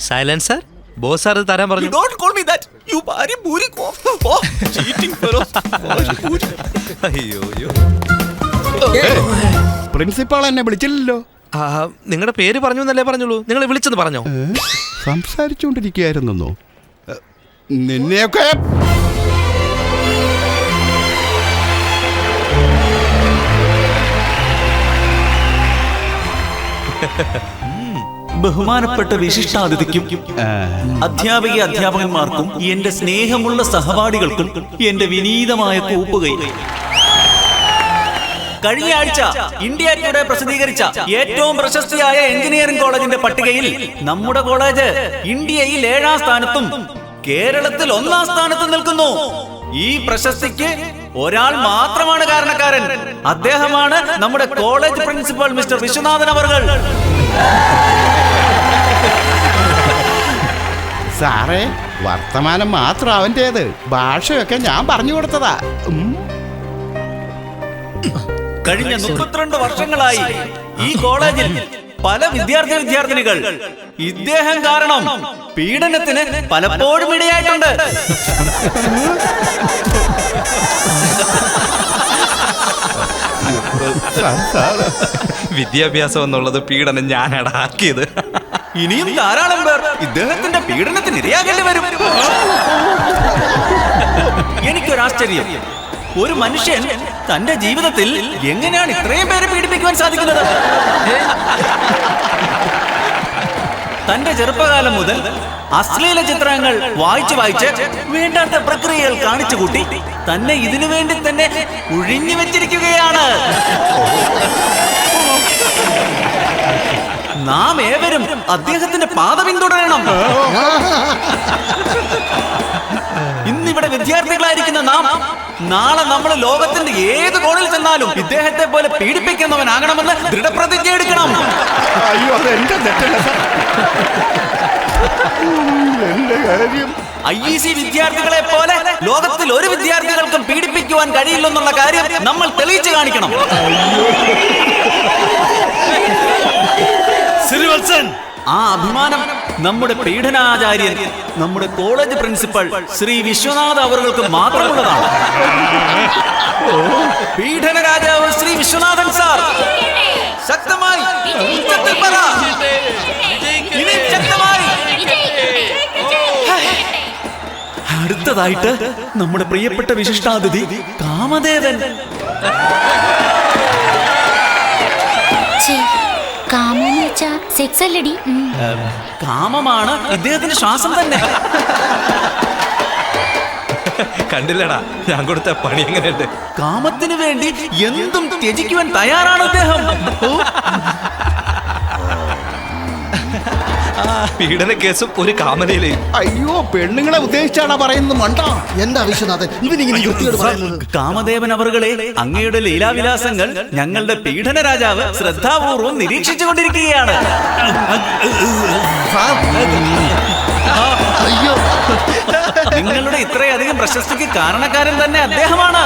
Silencer boss sir തരാൻ പറഞ്ഞു. Don't call me that. You are buri ko. Oh, cheating fellows. അയ്യോ principal എന്നെ വിളിച്ചില്ലല്ലോ. നിങ്ങളുടെ പേര് പറഞ്ഞു എന്നല്ലേ പറഞ്ഞുള്ളൂ. നിങ്ങൾ വിളിച്ചെന്ന് പറഞ്ഞോ? സംസാരിച്ചുകൊണ്ടിരിക്കുകയായിരുന്നോ നിന്നെയൊക്കെ? ബഹുമാനപ്പെട്ട വിശിഷ്ടാതിഥിക്കും അധ്യാപകന്മാർക്കും എന്റെ സ്നേഹമുള്ള സഹപാഠികൾക്കും എന്റെ വിനീതമായ കൂപ്പുകൈ. കഴിഞ്ഞ ആഴ്ച ഇന്ത്യ ടുഡേ പ്രസിദ്ധീകരിച്ച ഏറ്റവും പ്രശസ്തിയായ എഞ്ചിനീയറിംഗ് കോളേജിന്റെ പട്ടികയിൽ നമ്മുടെ കോളേജ് ഇന്ത്യയിൽ 7ാം സ്ഥാനത്തും കേരളത്തിൽ 1ാം സ്ഥാനത്തും നിൽക്കുന്നു. ഈ പ്രശസ്തിക്ക് ഒരാൾ മാത്രമാണ് കാരണക്കാരൻ. അദ്ദേഹമാണ് നമ്മുടെ കോളേജ് പ്രിൻസിപ്പൽ മിസ്റ്റർ വിശ്വനാഥൻ അവർകൾ. സാറേ, വർത്തമാനം മാത്രം അവൻ്റേത്, ഭാഷയൊക്കെ ഞാൻ പറഞ്ഞു കൊടുത്തതാ. കഴിഞ്ഞ 32 വർഷങ്ങളായി ഈ കോളേജിൽ പല വിദ്യാർത്ഥിനികൾ ഇദ്ദേഹം കാരണം പീഡനത്തിന് പലപ്പോഴും ഇടയായിട്ടുണ്ട്. വിദ്യാഭ്യാസം എന്നുള്ളത് പീഡനം ഞാനാണ് ആക്കിയത്. ഇനിയും ധാരാളം പേർ ഇദ്ദേഹത്തിന്റെ പീഡനത്തിന് ഇരയാകേണ്ടി വരും. എനിക്കൊരാശ്ചര്യം, ഒരു മനുഷ്യൻ തന്റെ ജീവിതത്തിൽ എങ്ങനെയാണ് ഇത്രയും പേരെ പീഡിപ്പിക്കുവാൻ സാധിക്കുന്നത്? തന്റെ ചെറുപ്പകാലം മുതൽ അശ്ലീല ചിത്രങ്ങൾ വായിച്ച് വേണ്ടാത്ത പ്രക്രിയകൾ കാണിച്ചു കൂട്ടി തന്നെ ഇതിനു വേണ്ടി തന്നെ ഒഴിഞ്ഞു വെച്ചിരിക്കുകയാണ്. നാം ഏവരും അദ്ദേഹത്തിന്റെ പാത പിന്തുടരണം. ഇന്നിവിടെ വിദ്യാർത്ഥികളായിരിക്കുന്ന നാം നാളെ നമ്മൾ ലോകത്തിന്റെ ഏത് കോണിൽ ചെന്നാലും ഇദ്ദേഹത്തെ പോലെ പീഡിപ്പിക്കുന്നവനാകണമെന്ന് ദൃഢപ്രതിജ്ഞ എടുക്കണം. അയ്യോ, അതെന്റെ തെറ്റല്ല. IEC വിദ്യാർത്ഥികളെ പോലെ ലോകത്തിൽ ഒരു വിദ്യാർത്ഥികൾക്കും പീഡിപ്പിക്കുവാൻ കഴിയില്ലെന്നുള്ള കാര്യം നമ്മൾ തെളിയിച്ചു കാണിക്കണം. ആ അഭിമാനം നമ്മുടെ പീഡനാചാര്യൻ, നമ്മുടെ കോളേജ് പ്രിൻസിപ്പൽ ശ്രീ വിശ്വനാഥ് അവർക്ക് മാത്രമുള്ളതാണ്. പീഡന രാജാവ് ശ്രീ വിശ്വനാഥൻ സാർ, ശക്തമായി അടുത്തതായിട്ട് നമ്മുടെ പ്രിയപ്പെട്ട വിശിഷ്ടാതിഥി കാമദേവൻ. കാമമാണ് ഇദ്ദേഹത്തിന്റെ ശ്വാസം തന്നെ. കണ്ടില്ലടാ ഞാൻ കൊടുത്ത പണി എങ്ങനെയുണ്ട്? കാമത്തിന് വേണ്ടി എന്തും ത്യജിക്കുവാൻ തയ്യാറാണ് അദ്ദേഹം. പീഡന കേസും ഒരു കാമനയിലേ. അയ്യോ, പെണ്ണുങ്ങളെ ഉദ്ദേശിച്ചാണ് പറയുന്നത്. മണ്ട എന്താ വിശ്വനാഥൻ ഇവനിങ്ങനെ? കാമദേവൻ അവറുകളെ, അങ്ങയുടെ ലീലാവിലാസങ്ങൾ ഞങ്ങളുടെ പീഡന രാജാവ് ശ്രദ്ധാപൂർവം നിരീക്ഷിച്ചു കൊണ്ടിരിക്കുകയാണ്. അയ്യോ, നിങ്ങളുടെ ഇത്രയധികം പ്രശസ്തിക്ക് കാരണക്കാരൻ തന്നെ അദ്ദേഹമാണ്.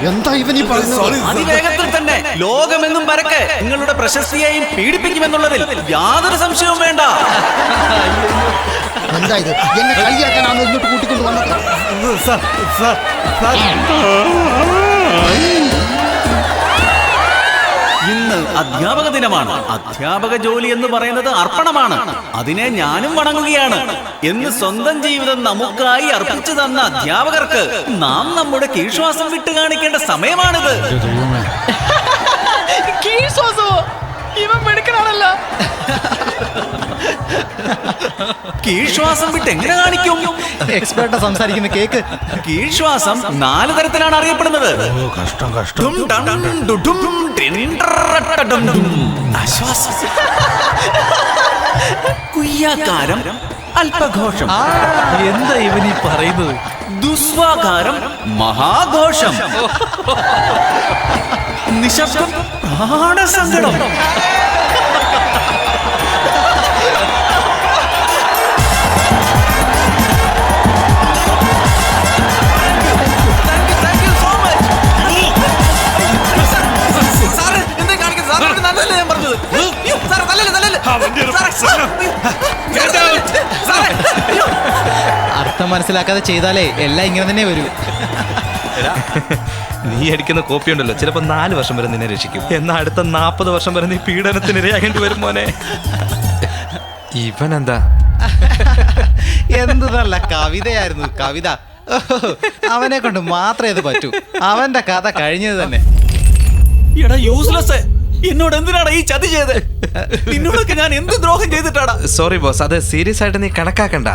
എന്താ ഇവനീ പറയുന്നത്? അതിവേഗത്തിൽ തന്നെ ലോകമെന്നും പരക്കെ നിങ്ങളുടെ പ്രശസ്തിയെയും പീഡിപ്പിക്കുമെന്നുള്ളതിൽ യാതൊരു സംശയവും വേണ്ട. എന്താ ഇത്? എന്നെ കളിയാക്കാനാണോ ഇങ്ങോട്ട് കൂട്ടിക്കൊണ്ട് വന്നത്? ഇന്ന് അധ്യാപക ദിനമാണ്. അധ്യാപക ജോലി എന്ന് പറയുന്നത് അർപ്പണമാണ്. അതിനെ ഞാനും വണങ്ങുകയാണ്. എന്ന് സ്വന്തം ജീവിതം നമുക്കായി അർപ്പിച്ചു തന്ന അധ്യാപകർക്ക് നാം നമ്മുടെ കീഴ്ശ്വാസം വിട്ടു കാണിക്കേണ്ട സമയമാണിത്. കീഴ്ശ്വാസം വിട്ട് എങ്ങനെ കാണിക്കും? എക്സ്പേർട്ടാ സംസാരിക്കുന്ന കേക്ക്. കീഴ്ശ്വാസം 4 തരത്തിലാണ് അറിയപ്പെടുന്നത്. ആശ്വാസം, കുയ്യാക്കാരം, അല്പഘോഷം. എന്താ ഇവനീ പറയുന്നത്? ദുസ്വാകാരം, മഹാഘോഷം, നിശബ്ദം, പ്രാണസങ്കടം. അർത്ഥം മനസ്സിലാക്കാതെ ചെയ്താലേ എല്ലാം ഇങ്ങനെ തന്നെ വരൂ. നീ അടിക്കുന്ന കോപ്പി ഉണ്ടല്ലോ ചിലപ്പോ 4 വർഷം വരെ നിന്നെ രക്ഷിക്കും. എന്നാൽ അടുത്ത 40 വർഷം വരെ നീ പീഡനത്തിന് ഇരയാകേണ്ടി വരും മോനെ. ഇവനെന്താ എന്ത് നല്ല കവിതയായിരുന്നു കവിത. അവനെ കൊണ്ട് മാത്രമേ ഇത് പറ്റൂ. അവന്റെ കഥ കഴിഞ്ഞത് തന്നെ. എടാ യൂസ്ലെസ്, എന്നോട് എന്തിനാണ് ഈ ചതി ചെയ്ത്? നിന്നോടൊക്കെ ഞാൻ എന്ത് ദ്രോഹം ചെയ്തിട്ടാടാ? സോറി ബോസ്, അത് സീരിയസ് ആയിട്ട് നീ കണക്കാക്കണ്ട.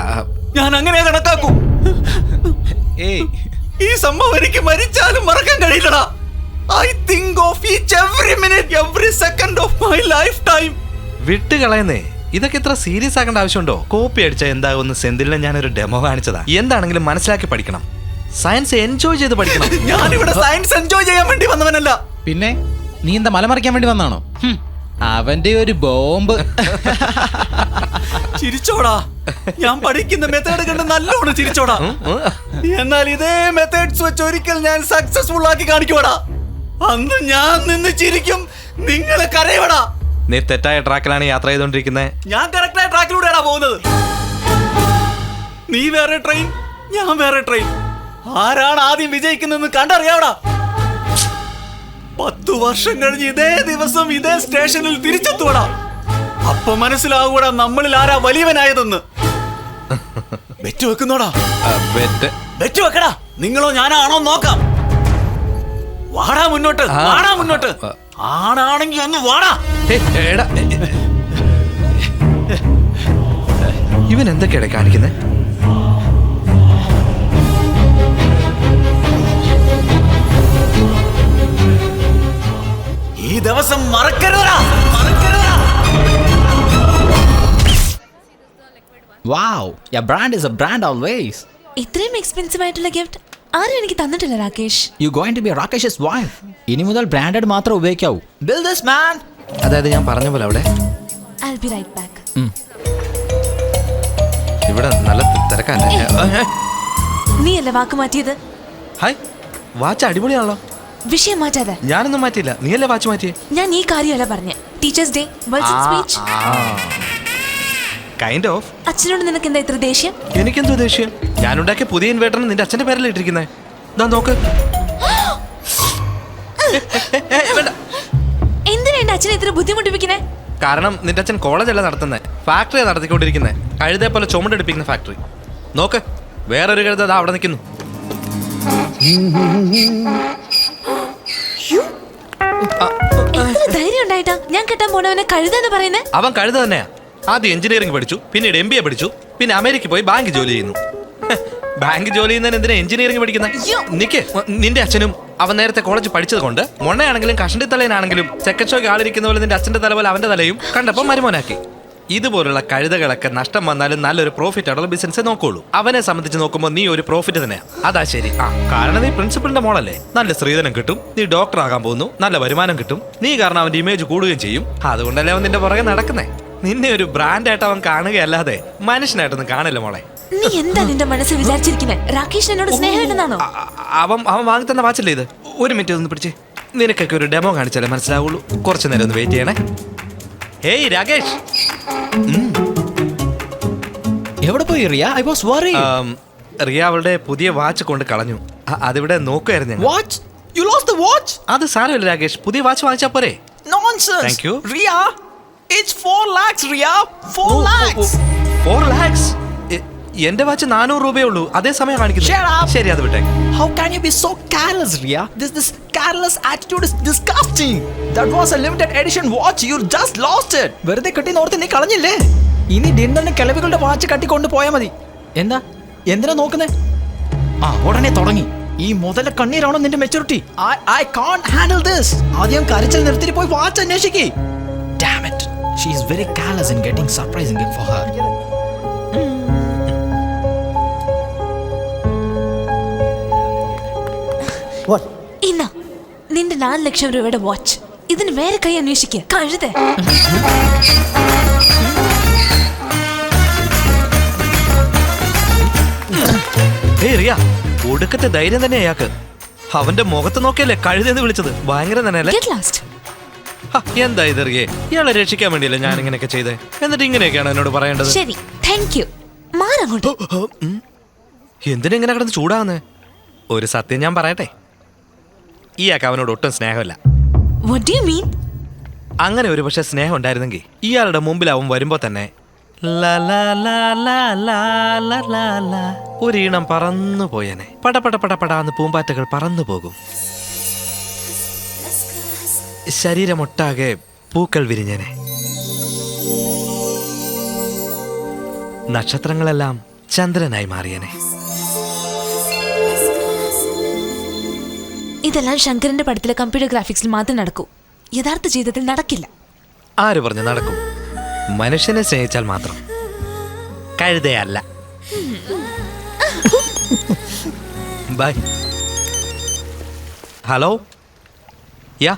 ഞാൻ അങ്ങനെ കണക്കാക്കൂ? ഏയ്, ഈ സംഭവം എനിക്ക് മരിച്ചാലും മറക്കാൻ കഴിയില്ലടാ. I think of each every minute every second of my life time. വിട്ടുകളയുന്നേ, ഇതൊക്കെ ഇത്ര സീരിയസ് ആക്കേണ്ട ആവശ്യമുണ്ടോ? കോപ്പി അടിച്ച എന്താകുമെന്ന് സെന്തിലിനെ ഞാനൊരു ഡെമോ കാണിച്ചതാ. എന്താണെങ്കിലും മനസ്സിലാക്കി പഠിക്കണം. സയൻസ് എൻജോയ് ചെയ്ത് പഠിക്കണം. ഞാനിവിടെ സയൻസ് എൻജോയ് ചെയ്യാൻ വേണ്ടി വന്നവനല്ല. പിന്നെ നീ എന്താ മലമറിക്കാൻ വേണ്ടി വന്നാണോ? അവന്റെ ഒരു ബോംബ്. ചിരിച്ചോടാ, ഞാൻ പഠിക്കുന്ന മെത്തേഡ് കണ്ട് നല്ലോണം ചിരിച്ചോടാ. എന്നാൽ ഇതേ മെത്തേഡ്സ് വെച്ച് ഒരിക്കൽ ഞാൻ സക്സസ്ഫുൾ ആക്കി കാണിക്കുവാടാ. അന്ന് ഞാൻ നിന്ന് ചിരിക്കും, നിങ്ങളെ കരയോടാ. നീ തെറ്റായ ട്രാക്കിലാണ് യാത്ര ചെയ്തോണ്ടിരിക്കുന്നത്. ഞാൻ കറക്റ്റായ ട്രാക്കിലൂടെയാടാ പോകുന്നത്. നീ വേറെ ട്രെയിൻ, ഞാൻ വേറെ ട്രെയിൻ. ആരാണ് ആദ്യം വിജയിക്കുന്നതെന്ന് കണ്ടറിയാവടാ. 10 വർഷം കഴിഞ്ഞ് ഇതേ ദിവസം ഇതേ സ്റ്റേഷനിൽ തിരിച്ചെത്തുവടാ. അപ്പൊ മനസ്സിലാവൂടാ നമ്മളിൽ ആരാ വലിയവനായതെന്ന്. ബെറ്റ് വെക്കുന്നോടാ. ബെറ്റ് വെക്കടാ. നിങ്ങളോ ഞാനാണോ നോക്കാം. വാടാ മുന്നോട്ട്, വാടാ മുന്നോട്ട്. ആണാണെങ്കി ഒന്ന് വാടാ. ഇവൻ എന്തൊക്കെയാണ് കാണിക്കുന്നത്? ഈ ദിവസം മറക്കരുതാ, മറക്കരുതാ. Wow, your brand is a brand always. ഇത്രയും എക്സ്പെൻസീവ് ആയിട്ടുള്ള ഗിഫ്റ്റ് ആരും എനിക്ക് തന്നിട്ടില്ല Rakesh. You going to be Rakesh's wife. ഇനി മുതൽ ബ്രാൻഡഡ് മാത്രം ഉപയോഗിക്കാവൂ. Build this man. അതായത് ഞാൻ പറഞ്ഞ പോലെ അവിടെ I'll be right back. ഇവിടെ നല്ല തിരക്കാല്ലേ. നീ അല്ലേ വാക്ക് മാറ്റിയത്? ഹായ്, വാച്ച് അടിപൊളിയാണല്ലോ. വിഷയം മാറ്റാതെ. ഞാനൊന്നും മാറ്റിയില്ല, നീയല്ലേ വാച്ച് മാറ്റിയേ. ഞാൻ ഈ കാര്യമല്ല പറഞ്ഞ. Teachers day, worlds speech. Kind of. അച്ഛനോട് നിനക്ക് എന്താ ഇത്ര ദേഷ്യം? എനിക്കെന്തോ ദേഷ്യം? ഞാനുണ്ടാക്കിയ പുതിയ ഇൻവേർട്ടറിന് നിന്റെ അച്ഛന്റെ പേരല്ലേ ഇട്ടിരിക്കുന്നത്. ഇതാ നോക്ക്. എന്തിനാ എന്റെ അച്ഛനെ ഇത്ര ബുദ്ധിമുട്ടിപ്പിക്കുന്നേ? കാരണം നിന്റെ അച്ഛൻ കോളേജല്ല നടത്തുന്നത്, ഫാക്ടറിയാണ് നടത്തിക്കൊണ്ടിരിക്കുന്നത്. കഴുതേ പോലെ ചുമടെടുപ്പിക്കുന്ന ഫാക്ടറി. നോക്ക്, വേറൊരു കഴുത അവിടെ നിൽക്കുന്നു. എത്ര ധൈര്യം ഉണ്ടായിട്ടാ ഞാൻ കെട്ടാൻ പോണവനെ കഴുതെന്ന് പറയുന്നേ? അവൻ കഴുത തന്നെയാ. ആദ്യം എഞ്ചിനീയറിംഗ് പഠിച്ചു, പിന്നീട് MBA പഠിച്ചു, പിന്നെ അമേരിക്കയിൽ പോയി ബാങ്ക് ജോലി ചെയ്യുന്നു. ബാങ്ക് ജോലി ചെയ്യുന്നതിന് എന്തിനാ എഞ്ചിനീയറിംഗ് പഠിക്കുന്നത്? നിക്ക്, നിന്റെ അച്ഛനും അവൻ നേരത്തെ കോളേജ് പഠിച്ചത് കൊണ്ട് മൊണ്ണയാണെങ്കിലും കഷണ്ടി തലയനാണെങ്കിലും സെക്കൻഡ് ഷോയ്ക്ക് ആളിരിക്കുന്ന പോലെ നിന്റെ അച്ഛന്റെ തല പോലെ അവന്റെ തലയും കണ്ടപ്പോൾ മരുമോനാക്കി. ഇതുപോലുള്ള കഴുതകളൊക്കെ നഷ്ടം വന്നാലും നല്ലൊരു പ്രോഫിറ്റ് ആയിട്ടുള്ള ബിസിനസ് നോക്കുള്ളൂ. അവനെ സംബന്ധിച്ച് നോക്കുമ്പോൾ നീ ഒരു പ്രോഫിറ്റ് തന്നെയാ. അതാ ശരി. കാരണം നീ പ്രിൻസിപ്പളിന്റെ മോളല്ലേ. നല്ല സ്ത്രീധനം കിട്ടും, നീ ഡോക്ടർ ആകാൻ പോകുന്നു, നല്ല വരുമാനം കിട്ടും, നീ കാരണം അവന്റെ ഇമേജ് കൂടുകയും ചെയ്യും. അതുകൊണ്ടല്ലേ അവൻ നിന്റെ പുറകെ നടക്കുന്നേ. നിന്നെ ഒരു ബ്രാൻഡായിട്ട് അവൻ കാണുകയല്ലാതെ മനുഷ്യനായിട്ടൊന്നും കാണില്ല മോളെ. നീ എന്താ നിന്റെ മനസ്സിൽ വിചാരിച്ചിരിക്കുന്നേ? രാകേഷ് എന്നോട് സ്നേഹമില്ലെന്നാണോ? അവൻ വാങ്ങി തന്ന വാച്ചല്ലേ ഇത്? ഒരു മിനിറ്റ് ഒന്ന് പിടിച്ചേ. നിനക്കൊക്കെ ഒരു ഡെമോ കാണിച്ചാലേ മനസ്സിലാവുള്ളൂ. കുറച്ചു നേരം ഒന്ന് വെയിറ്റ് ചെയ്യണേ. ഹേയ് രാകേഷ്, എവിടെ പോയി Riya? I was worried. Riya അവളുടെ പുതിയ വാച്ച് കൊണ്ട് കളഞ്ഞു. അതിവിടെ നോക്കുമായിരുന്നു. What? You lost the watch? അത് സാരമില്ല രാകേഷ്, പുതിയ വാച്ച് വാങ്ങിച്ചാ പോരെ. Nonsense. Thank you. Riya, it's 4 lakhs, Riya. 4 lakhs. 4 lakhs? എന്റെ വാച്ച് 400 രൂപയേ ഉള്ളൂ. അതേ സമയം കാണിക്കുന്നു. Shut up. ശരി, അത് വിട്ടേ. How can you be so careless, Riya? This careless attitude is disgusting. That was a limited edition watch. You just lost it. വെറുതെ കെട്ടി നോർത്ത് നീ കളഞ്ഞില്ലേ? ഇനി ഡിന്നറിന് കിളവികളുടെ വാച്ച് കട്ടിക്കൊണ്ട് പോയാൽ മതി. എന്തിനാ നോക്കുന്നേ? ഉടനെ തുടങ്ങി. ഈ മുതല കണ്ണീരാണോ നിന്റെ maturity? I can't handle this. ആദ്യം കരച്ചിൽ നിർത്തിയിട്ട് പോയി watch അന്വേഷിക്കേ. Damn it. She is very careless in getting surprising gift for her. ഇന്ന നിന്റെ 4 ലക്ഷം രൂപയുടെ വാച്ച്. ഇതിന് വേറെ കൈ അന്വേഷിക്കുക കഴുതേ. റിയ, ഒടുക്കത്തെ ധൈര്യം തന്നെ അയാൾക്ക്. അവന്റെ മുഖത്ത് നോക്കിയല്ലേ കഴുതെന്ന് വിളിച്ചത്. ഭയങ്കര തന്നെയല്ലേ? Get lost. എന്താ ഇതറിയേ? ഇയാളെ രക്ഷിക്കാൻ വേണ്ടിയല്ലേ ഞാൻ ഇങ്ങനെയൊക്കെ ചെയ്തേ? എന്നിട്ട് ഇങ്ങനെയൊക്കെയാണ് എന്നോട് പറയേണ്ടത്? ശരി, താങ്ക് യു. മാറങ്ങോട്ട്. എന്തിനെങ്ങനെ കിടന്ന് ചൂടാവുന്നേ? ഒരു സത്യം ഞാൻ പറയട്ടെ, ഇയാൾക്ക് അവനോട് ഒട്ടും സ്നേഹമില്ല. What do you mean? അങ്ങനെ ഒരു പക്ഷെ സ്നേഹം ഉണ്ടായിരുന്നെങ്കിൽ ഇയാളുടെ മുമ്പിൽ അവൻ വരുമ്പോ തന്നെ ലാ ലാ ലാ ലാ ലാ ലാ ലാ ലാ ഒരീണം പറന്നു പോയനെ. പടപടപടപടാന്ന് പൂമ്പാറ്റകൾ പറന്നു പോകും. ശരീരമൊട്ടാകെ പൂക്കൾ വിരിഞ്ഞനെ. നക്ഷത്രങ്ങളെല്ലാം ചന്ദ്രനായി മാറിയനെ. ഇതെല്ലാം ശങ്കരന്റെ പടത്തിലെ കമ്പ്യൂട്ടർ ഗ്രാഫിക്സിൽ മാത്രം നടക്കൂ. യഥാർത്ഥ ജീവിതത്തിൽ നടക്കില്ല. ആര് പറഞ്ഞു നടക്കും? മനുഷ്യനെ സ്നേഹിച്ചാൽ മാത്രം. കഴുതയല്ല. Bye. Hello. Yeah.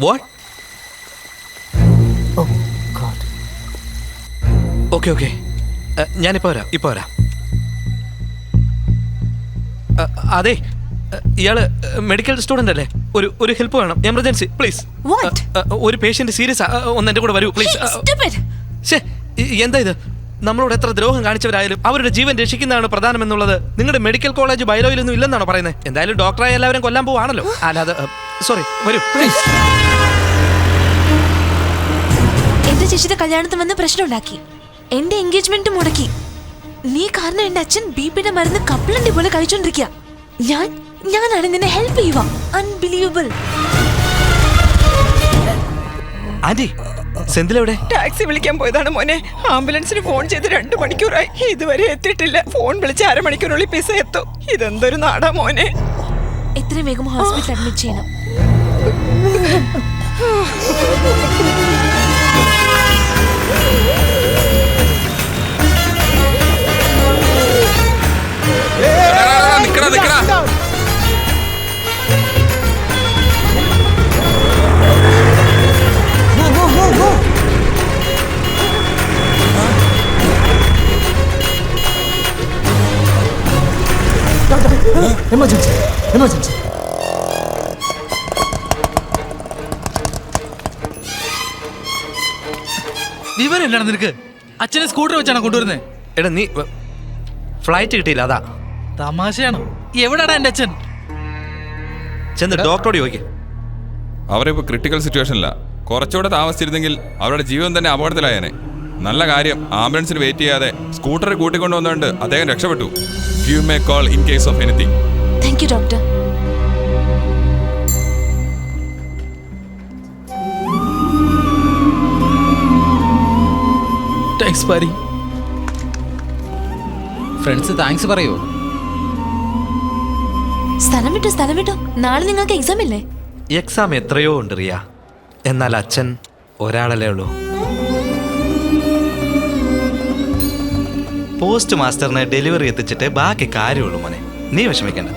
What? Okay okay, ഞാനിപ്പോ വരാം, ഇപ്പൊ വരാം. അതെ, ഇയാള് മെഡിക്കൽ സ്റ്റുഡന്റ് അല്ലേ? ഒരു ഹെൽപ്പ് വേണം, എമർജൻസി പ്ലീസ്. What? ഒരു പേഷ്യന്റ് സീരിയസ്, ഒന്ന് എന്റെ കൂടെ വരൂ പ്ലീസ്. Hey, stupid. എന്താ ഇത്? നമ്മളോട് എത്ര ദ്രോഹം കാണിച്ചവരായാലും അവരുടെ ജീവൻ രക്ഷിക്കുന്നതാണ് പ്രധാനമെന്നുള്ളത് നിങ്ങളുടെ മെഡിക്കൽ കോളേജ് ബൈലോയിലൊന്നും ഇല്ലെന്നാണോ പറയുന്നത്? എന്തായാലും ഡോക്ടറായ എല്ലാവരും കൊല്ലാൻ പോവാണല്ലോ. അല്ലാതെ സോറി, വരൂ പ്ലീസ്. എന്റെ ചേച്ചിയുടെ കല്യാണത്തിന് വന്ന് പ്രശ്നം ഉണ്ടാക്കി, എന്റെ എൻഗേജ്മെന്റ് മുടക്കി. നീ കാരണം എന്റെ അച്ഛൻ ബിപിയുടെ മരുന്ന് കപ്പിളണ്ടി പോലെ കഴിച്ചോണ്ടിരിക്കുക. ഞാനാണ് നിന്നെ ഹെൽപ്പ് ചെയ്യുക. അൺബിലീവബിൾ. ആന്റി, സെന്തിലെവിടെ? ടാക്സി വിളിക്കാൻ പോയതാണ് മോനെ. ആംബുലൻസിന് ഫോൺ ചെയ്ത് 2 മണിക്കൂറായി, ഇതുവരെ എത്തിയിട്ടില്ല. ഫോൺ വിളിച്ച് 1/2 മണിക്കൂറിനുള്ളിൽ പിസ എത്തും. ഇതെന്തൊരു നാടാ മോനെ. എത്രയും വേഗം ഹോസ്പിറ്റലിൽ അഡ്മിറ്റ് ചെയ്യണം. വിവരമില്ലാണ് നിനക്ക്? അച്ഛനെ സ്കൂട്ടർ വെച്ചാണ് കൊണ്ടുവരുന്നത്. എടാ നീ ഫ്ലൈറ്റ് കിട്ടിയില്ല, അതാ. തമാശയാണോ? എവിടാടാ എന്റെ അച്ഛൻ? ചെന്ന് ഡോക്ടറോട് ചോദിക്കും. അവരിപ്പോൾ ക്രിട്ടിക്കൽ സിറ്റുവേഷനില്ല. കുറച്ചുകൂടെ താമസിച്ചിരുന്നെങ്കിൽ അവരുടെ ജീവൻ തന്നെ അപകടത്തിലായേനെ. നല്ല കാര്യം ആംബുലൻസിന് വെയിറ്റ് ചെയ്യാതെ സ്കൂട്ടറിൽ കൂട്ടിക്കൊണ്ടുവന്നുകൊണ്ട് അദ്ദേഹം രക്ഷപ്പെട്ടു. Give me call in case of anything. Thank you doctor. Thanks Pari. Friends thanks പറയോ? സ്ഥലം വിട്ടോ. നാളെ നിങ്ങൾക്ക് എക്സാം ഇല്ലേ? എക്സാം എത്രയോ ഉണ്ട് റിയ, എന്നാൽ അച്ഛൻ ഒരാളല്ലേ ഉള്ളൂ. പോസ്റ്റ് മാസ്റ്ററിനെ ഡെലിവറി എത്തിച്ചിട്ട് ബാക്കി കാര്യമുള്ളൂ മോനെ. നീ വിഷമിക്കണ്ട.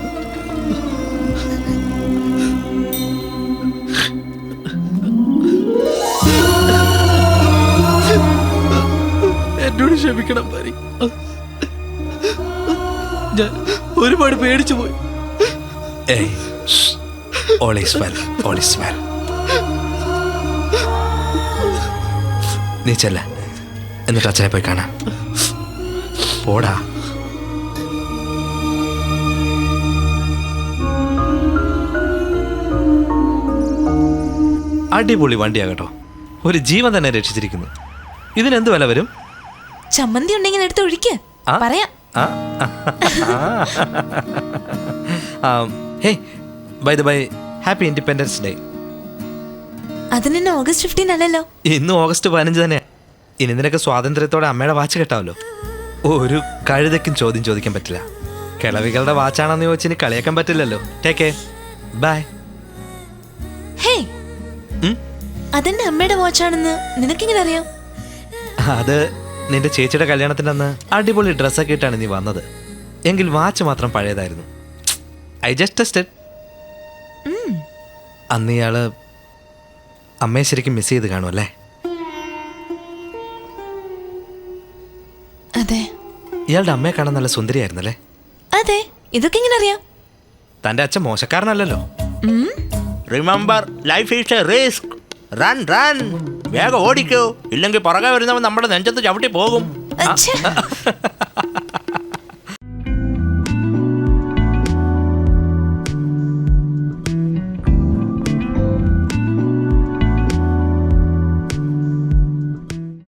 എന്നോട് ക്ഷമിക്കണം പാരി. ഞാൻ ഒരുപാട് പേടിച്ചു പോയി. All is well, all is well. നീ ചെല്ല, എന്നിട്ട് അച്ഛനെ പോയി കാണാം. പോടാ. അടിപൊളി വണ്ടിയാകട്ടോ, ഒരു ജീവൻ തന്നെ രക്ഷിച്ചിരിക്കുന്നു. ഇതിനെന്ത് വില വരും? ചമ്മന്തി ഉണ്ടെങ്കിൽ എടുത്ത് ഒഴിക്ക്, പറയാം. Hey, by the way, happy Independence Day. അതിന് ഓഗസ്റ്റ് 15 അല്ലല്ലോ? ഇന്ന് ഓഗസ്റ്റ് 15 തന്നെ. ഇനി നിനക്ക് സ്വാതന്ത്ര്യത്തോടെ അമ്മയുടെ വാച്ച് കെട്ടാവല്ലോ. ഒരു കഴുതയ്ക്കും ചോദ്യം ചോദിക്കാൻ പറ്റില്ല. കിളവികളുടെ വാച്ചാണെന്ന് ചോദിച്ച് ഇനി കളിയാക്കാൻ പറ്റില്ലല്ലോ. Take care, by. ഹേ, അതെന്റെ അമ്മയുടെ വാച്ചാണെന്ന് നിനക്കെങ്ങനെ അറിയാം? അത് നിന്റെ ചേച്ചിയുടെ കല്യാണത്തിൻ്റെ അന്ന് അടിപൊളി ഡ്രസ്സൊക്കെ ഇട്ടാണ് നീ വന്നത്. എങ്കിൽ വാച്ച് മാത്രം പഴയതായിരുന്നു. I just tested. അന്ന് ഇയാള് അമ്മയെ ശരിക്കും മിസ് ചെയ്ത് കാണുമല്ലേ? അതെ. ഇയാളുടെ അമ്മയെ കാണാൻ നല്ല സുന്ദരിയായിരുന്നല്ലേ? അതെ. ഇതൊക്കെ എങ്ങനെ അറിയാം? തൻ്റെ അച്ഛൻ മോശക്കാരനല്ലല്ലോ. Remember life is a risk. Run run, വേഗം ഓടിക്കോ, ഇല്ലെങ്കിൽ പുറകെ വരുന്നവൻ നമ്മുടെ നെഞ്ചത്ത് ചവിട്ടി പോകും. അച്ഛാ